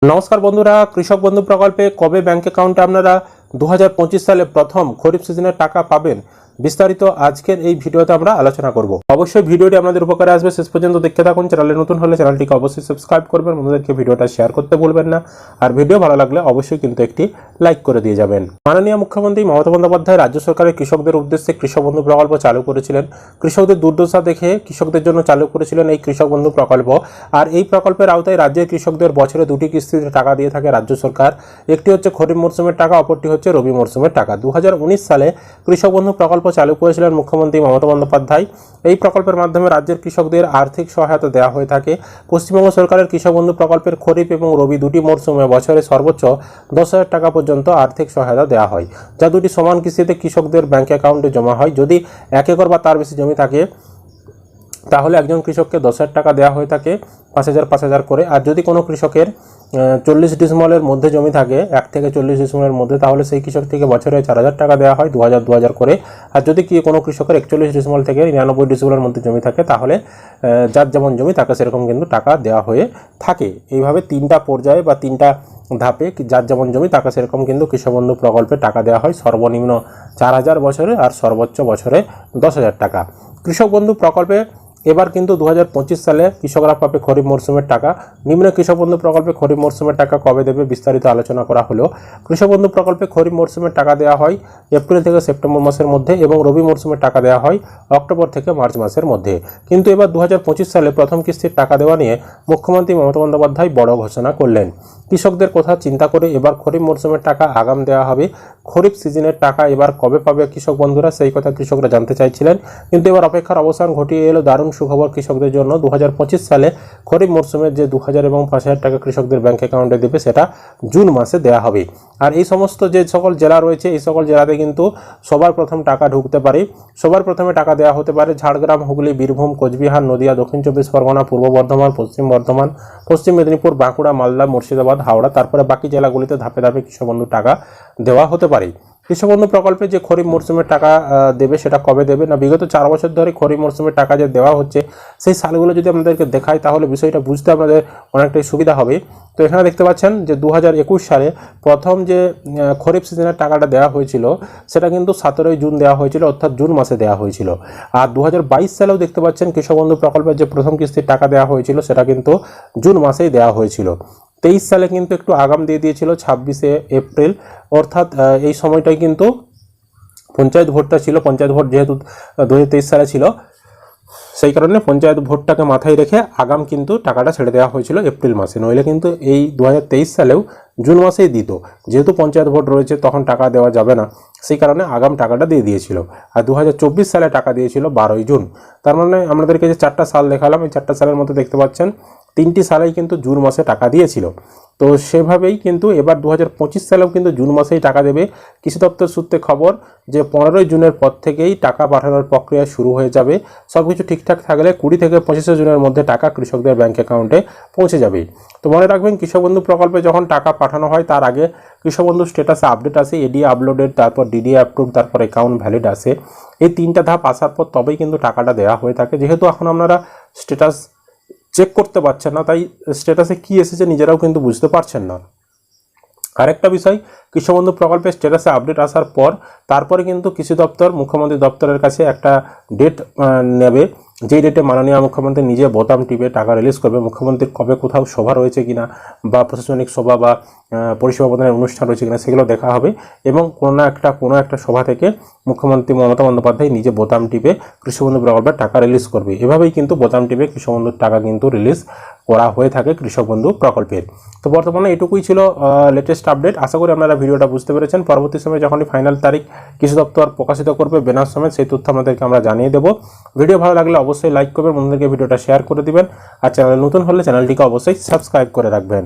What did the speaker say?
নমস্কার বন্ধুরা, কৃষক বন্ধু প্রকল্পে কবে ব্যাংক অ্যাকাউন্টে আপনারা 2025 সালে প্রথম খরিফ সিজনের টাকা পাবেন বিস্তারিত আজকের এই ভিডিওতে আমরা আলোচনা করব। অবশ্যই ভিডিওটি আপনাদের উপকারে আসবে, শেষ পর্যন্ত দেখতে থাকুন। চ্যানেলে নতুন হলে চ্যানেলটিকে অবশ্যই সাবস্ক্রাইব করবেন, বন্ধুদেরকে ভিডিওটা শেয়ার করতে ভুলবেন না। আর ভিডিও ভালো লাগলে অবশ্যই কিন্তু একটি লাইক করে দিয়ে যাবেন। মাননীয় মুখ্যমন্ত্রী মমতা বন্দ্যোপাধ্যায় রাজ্য সরকারের কৃষকদের উদ্দেশ্যে কৃষক বন্ধু প্রকল্প চালু করেছিলেন। কৃষকদের দুর্দশা দেখে কৃষকদের জন্য চালু করেছিলেন এই কৃষক বন্ধু প্রকল্প। আর এই প্রকল্পের আওতায় রাজ্যের কৃষকদের বছরে দুটি কিস্তিতে টাকা দিয়ে থাকে রাজ্য সরকার। একটি হচ্ছে খরিফ মরশুমের টাকা, অপরটি হচ্ছে রবি মরশুমের টাকা। 2019 সালে কৃষক বন্ধু প্রকল্প চালু করেছিলেন মুখ্যমন্ত্রী মমতা বন্দ্যোপাধ্যায়। এই প্রকল্পের মাধ্যমে রাজ্যের কৃষকদের আর্থিক সহায়তা দেওয়া হয়ে থাকে। পশ্চিমবঙ্গ সরকারের কৃষক বন্ধু প্রকল্পের খরিফ এবং রবি দুটি মরশুমে বছরে সর্বোচ্চ 10,000 টাকা পর্যন্ত আর্থিক সহায়তা দেওয়া হয়, যা দুটি সমান কিস্তিতে কৃষকদের ব্যাংক অ্যাকাউন্টে জমা হয়। যদি 1 একর বা তার বেশি জমি থাকে তাহলে একজন কৃষককে 10,000 টাকা দেওয়া হয়ে থাকে, 5,000 করে। আর যদি কোনো কৃষকের 40 ডিসিমলের মধ্যে জমি থাকে, 1 থেকে 40 ডিসিমলের মধ্যে, তাহলে সেই কৃষক থেকে বছরে 4,000 টাকা দেওয়া হয়, 2,000 করে। আর যদি কোনো কৃষকের 41 ডিসিমল থেকে 99 ডিসিমলের মধ্যে জমি থাকে, তাহলে যার যেমন জমি তাকে সেরকম কিন্তু টাকা দেওয়া হয়ে থাকে। এইভাবে 3টা পর্যায়ে বা 3টা ধাপে যার যেমন জমি তাকে সেরকম কিন্তু কৃষক বন্ধু প্রকল্পে টাকা দেওয়া হয়। সর্বনিম্ন 4,000 বছরে আর সর্বোচ্চ বছরে 10,000 টাকা। কৃষক বন্ধু প্রকল্পে এবার কিন্তু 2025 সালে কৃষকরা পাবে খরিফ মরশুমের টাকা। নিম্নে কৃষক বন্ধু প্রকল্পে খরিফ মরশুমের টাকা কবে দেবে বিস্তারিত আলোচনা করা হলো। কৃষক বন্ধু প্রকল্পে খরিফ মরশুমের টাকা দেওয়া হয় এপ্রিল থেকে সেপ্টেম্বর মাসের মধ্যে এবং রবি মরশুমের টাকা দেওয়া হয় অক্টোবর থেকে মার্চ মাসের মধ্যে। কিন্তু এবার 2025 সালে প্রথম কিস্তির টাকা দেওয়া নিয়ে মুখ্যমন্ত্রী মমতা বন্দ্যোপাধ্যায় বড় ঘোষণা করলেন। কৃষকদের কথা চিন্তা করে এবার খরিফ মরশুমের টাকা আগাম দেওয়া হবে। খরিফ সিজনের টাকা এবার কবে পাবে কৃষক বন্ধুরা, সেই কথা কৃষকরা জানতে চাইছিলেন। কিন্তু এবার অপেক্ষার অবসান ঘটিয়ে এলো দারুণ সুখবর কৃষকদের জন্য। 2025 সালে খরিফ মরশুমের যে 2,000 এবং 5,000 টাকা কৃষকদের ব্যাংক অ্যাকাউন্টে দেবে, সেটা জুন মাসে দেওয়া হবে। আর এই সমস্ত যে সকল জেলা রয়েছে, এই সকল জেলাতে কিন্তু সবার প্রথম টাকা ঢুকতে পারে। সবার প্রথমে টাকা দেওয়া হতে পারে ঝাড়গ্রাম, হুগলি, বীরভূম, কোচবিহার, নদিয়া, দক্ষিণ 24 পরগনা, পূর্ব বর্ধমান, পশ্চিম বর্ধমান, পশ্চিম মেদিনীপুর, বাঁকুড়া, মালদা, মুর্শিদাবাদ, হাওড়া। তারপরে বাকি জেলাগুলিতে ধাপে ধাপে কৃষক বন্ধু টাকা দেওয়া হতে পারে। কৃষক বন্ধু প্রকল্পে যে খরিফ মরশুমের টাকা দেবে, সেটা কবে দেবে না, বিগত 4 বছর ধরে খরিফ মরশুমের টাকা যে দেওয়া হচ্ছে, সেই সালগুলো যদি আপনাদেরকে দেখায় তাহলে বিষয়টা বুঝতে আপনাদের অনেকটাই সুবিধা হবে। তো এখানে দেখতে পাচ্ছেন যে 2021 সালে প্রথম যে খরিফ সিজনের টাকাটা দেওয়া হয়েছিল, সেটা কিন্তু 17 জুন দেওয়া হয়েছিল, অর্থাৎ জুন মাসে দেওয়া হয়েছিল। আর 2022 সালেও দেখতে পাচ্ছেন কৃষক বন্ধু প্রকল্পের যে প্রথম কিস্তির টাকা দেওয়া হয়েছিল, সেটা কিন্তু জুন মাসেই দেওয়া হয়েছিল। 23 সালে কিন্তু একটু আগাম দিয়ে দিয়েছিল 26 এপ্রিল, অর্থাৎ এই সময়টাই কিন্তু পঞ্চায়েত ভোটটা ছিল। পঞ্চায়েত ভোট যেহেতু 2023 সালে ছিল, সেই কারণে পঞ্চায়েত ভোটটাকে মাথায় রেখে আগাম কিন্তু টাকাটা ছেড়ে দেওয়া হয়েছিল এপ্রিল মাসে। নইলে কিন্তু এই 2023 সালেও জুন মাসেই দিত, যেহেতু পঞ্চায়েত ভোট রয়েছে তখন টাকা দেওয়া যাবে না, সেই কারণে আগাম টাকাটা দিয়ে দিয়েছিল। আর 2024 সালে টাকা দিয়েছিল 12 জুন। তার মানে আপনাদেরকে যে 4টা সাল দেখালাম, এই 4টা সালের মধ্যে দেখতে পাচ্ছেন 3টি সালেই কিন্তু জুন মাসে টাকা দিয়েছিল। তো সেভাবেই কিন্তু এবার 2025 সালেও কিন্তু জুন মাসেই টাকা দেবে। কৃষি দপ্তর সূত্রে খবর যে 15 জুনের পর থেকেই টাকা পাঠানোর প্রক্রিয়া শুরু হয়ে যাবে। সব কিছু ঠিকঠাক থাকলে 20 থেকে 25 জুনের মধ্যে টাকা কৃষকদের ব্যাংক অ্যাকাউন্টে পৌঁছে যাবে। তো মনে রাখবেন, কৃষক বন্ধু প্রকল্পে যখন টাকা পাঠানো হয় তার আগে কৃষক বন্ধু স্ট্যাটাসে আপডেট আসে, এডি আপলোডেড, তারপর ডিডি অ্যাপ্রুভ, তারপর অ্যাকাউন্ট ভ্যালিড আসে। এই 3টা ধাপ আসার পর তবেই কিন্তু টাকাটা দেওয়া হয়ে থাকে। যেহেতু এখন আপনারা স্ট্যাটাস চেক করতে পারছেন না, তাই স্ট্যাটাসে কি এসেছে নিজেরাও কিন্তু বুঝতে পারছেন না। আরেকটা বিষয়, কৃষক বন্ধু প্রকল্পের স্ট্যাটাসে আপডেট আসার পর তারপরে কিন্তু কৃষি দপ্তর মুখ্যমন্ত্রী দপ্তরের কাছে একটা ডেট নেবে, যেই ডেটে মাননীয় মুখ্যমন্ত্রী নিজে বোতাম টিপে টাকা রিলিজ করবে। মুখ্যমন্ত্রীর কবে কোথাও সভা রয়েছে কিনা বা প্রশাসনিক সভা বা পরিষেবা প্রদানের অনুষ্ঠান রয়েছে কিনা, সেগুলো দেখা হবে। এবং কোনো একটা সভা থেকে মুখ্যমন্ত্রী মমতা বন্দ্যোপাধ্যায় নিজে বোতাম টিপে কৃষক বন্ধু প্রকল্পের টাকা রিলিজ করবে। এভাবেই কিন্তু বোতাম টিপে কৃষক বন্ধুর টাকা কিন্তু রিলিজ করা হয়ে থাকে কৃষক বন্ধু প্রকল্পের। তো বর্তমানে এটুকুই ছিল লেটেস্ট আপডেট। আশা করি আপনারা ভিডিওটা বুঝতে পেরেছেন। পরবর্তী সময় যখনই ফাইনাল তারিখ কৃষি দপ্তর প্রকাশিত করবে ব্যানার সমেত, সেই তথ্য আমাদেরকে আমরা জানিয়ে দেবো। ভিডিও ভালো লাগলে অবশ্যই লাইক করবেন, বন্ধুদেরকে ভিডিওটা শেয়ার করে দিবেন। আর চ্যানেলে নতুন হলে চ্যানেলটিকে অবশ্যই সাবস্ক্রাইব করে রাখবেন।